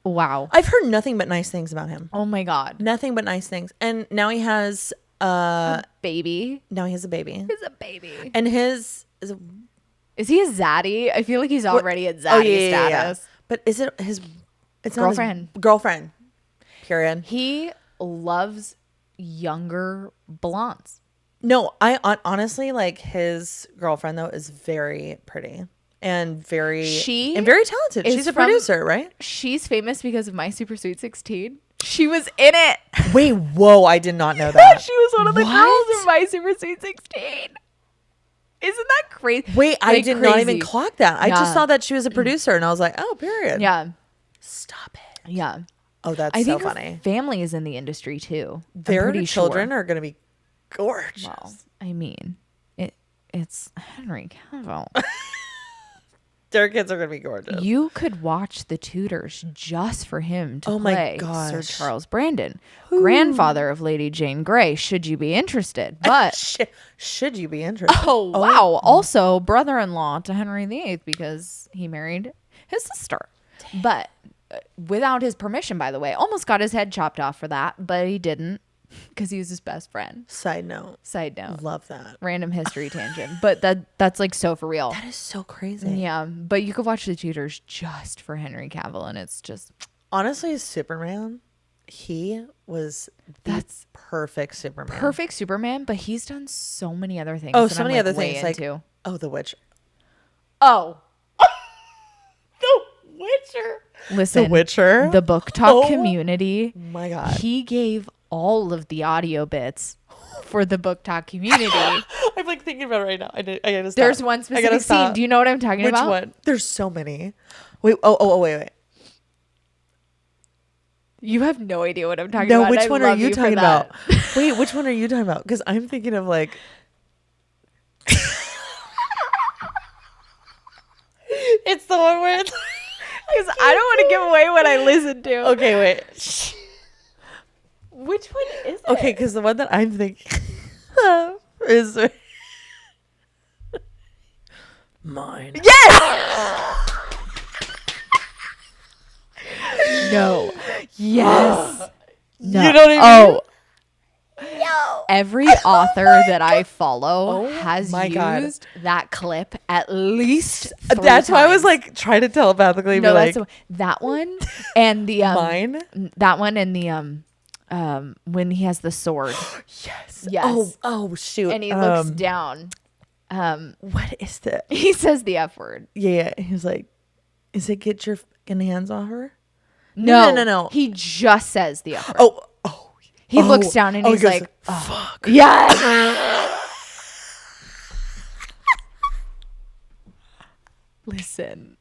Wow. I've heard nothing but nice things about him. Oh my God. Nothing but nice things. And now he has a baby. Now he has a baby. He's a baby. And is he a zaddy? I feel like he's already at zaddy status. Yeah. But is it his? It's girlfriend. Not his girlfriend. Period. He loves younger blondes. No, I honestly like his girlfriend though is very pretty and very talented. She's a producer, right? She's famous because of My Super Sweet 16. She was in it. Wait, whoa! I did not know that. She was one of the girls in My Super Sweet 16. Isn't that crazy? Wait, I did not even clock that. I just saw that she was a producer, and I was like, "Oh, period." Yeah. Stop it. Yeah. Oh, that's I so think funny. Her family is in the industry too. Their children are going to be gorgeous. Well, I mean, it's Henry Cavill. Their kids are going to be gorgeous. You could watch The Tudors just for him to play Sir Charles Brandon, grandfather of Lady Jane Grey, should you be interested. But should you be interested? Oh, wow. Also, brother-in-law to Henry VIII because he married his sister. Damn. But without his permission, by the way. Almost got his head chopped off for that, but he didn't. Because he was his best friend. Side note. Love that. Random history tangent. But that's like so for real. That is so crazy. Yeah. But you could watch The Tudors just for Henry Cavill. And it's just. Honestly, Superman, he was that's perfect Superman. Perfect Superman. But he's done so many other things. Oh, so many other things. Like, The Witcher. Oh. The Witcher. Listen. The Witcher. The book talk community. My God. He gave all of the audio bits for the book talk community. I'm like thinking about it right now. I gotta stop. There's one specific scene. Do you know what I'm talking about? Which one? There's so many. Wait. Wait. You have no idea what I'm talking about. No, which one are you talking about? Wait, which one are you talking about? Because I'm thinking of like. It's the one where it's. Because I don't want to give away what I listened to. Okay, wait. Which one is it? Okay, because the one that I'm thinking of is mine. Yes. No. Yes. No. You know what I mean? Oh. No. every author that I follow Oh has my God. used that clip at least 3 That's why I was times. like trying to telepathically No, be like, that one and the mine. that one and the when he has the sword. Yes. Yes. Oh shoot. And he looks down. What is that? He says the F word. Yeah. He's like, is it get your fucking hands off her? No. He just says the F word. Oh. He looks down and he's he goes, like, fuck. yes. Listen.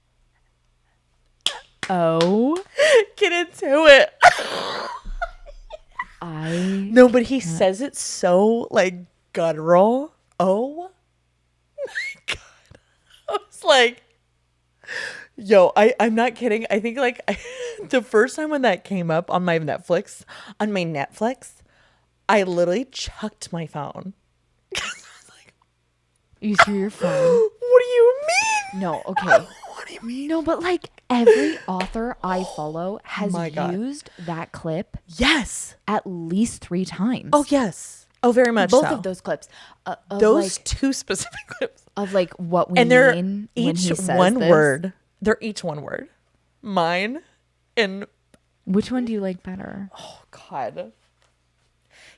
Oh. Get into it. No, but he says it so like guttural. Oh my God. I was like, yo, I'm not kidding. I think like the first time when that came up on my Netflix, I literally chucked my phone. I was like, You threw your phone. what do you mean? No, okay. What do you mean? No, but like every author I follow has my God. used that clip Yes. at least 3 times. Oh, yes. Oh, very much Both so. of those clips. Of Those like, 2 specific clips. of like what we And they're mean when each he says one this. word. They're each one word. Mine and Which one do you like better? oh God.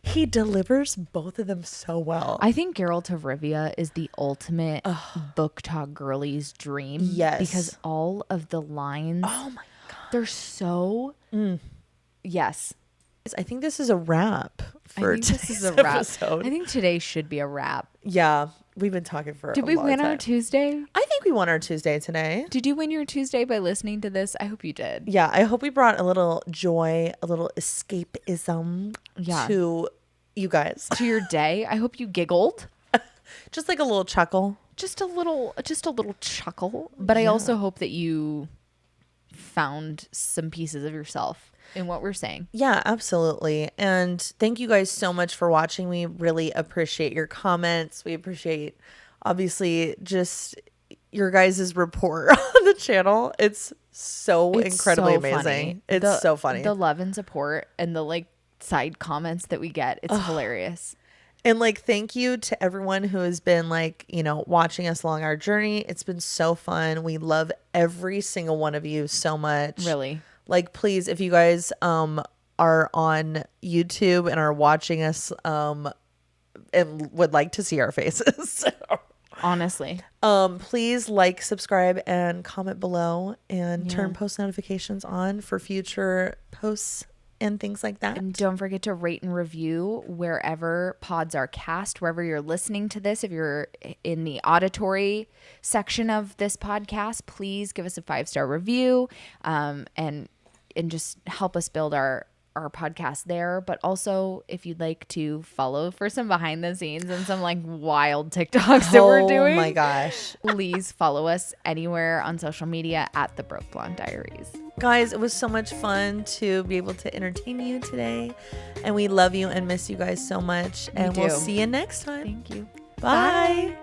He delivers both of them so well. I think Geralt of Rivia is the ultimate book talk girlie's dream. Yes. Because all of the lines, oh my God. they're so, yes. I think this is a wrap for I think this is a today's wrap. episode. I think today should be a wrap. Yeah. We've been talking for Did a we long win time. our Tuesday? I think we won our Tuesday today. Did you win your Tuesday by listening to this? I hope you did. Yeah. I hope we brought a little joy, a little escapism to you guys. To your day. I hope you giggled. Just like a little chuckle. Just a little chuckle. But I also hope that you found some pieces of yourself in what we're saying. Yeah, absolutely. And thank you guys so much for watching. We really appreciate your comments. We appreciate, obviously, just your guys' rapport on the channel. It's so incredibly amazing. Funny. It's so funny. The love and support and the like side comments that we get. It's hilarious. And like, thank you to everyone who has been like, you know, watching us along our journey. It's been so fun. We love every single one of you so much. Really. Like, please, if you guys are on YouTube and are watching us and would like to see our faces, Honestly. please like, subscribe, and comment below and turn post notifications on for future posts and things like that. And don't forget to rate and review wherever pods are cast, wherever you're listening to this. If you're in the auditory section of this podcast, please give us a 5-star review and just help us build our podcast there. But also, if you'd like to follow for some behind the scenes and some like wild TikToks that we're doing. Oh my gosh. Please follow us anywhere on social media at the Broke Blonde Diaries. Guys, it was so much fun to be able to entertain you today. And we love you and miss you guys so much. And we'll see you next time. Thank you. Bye.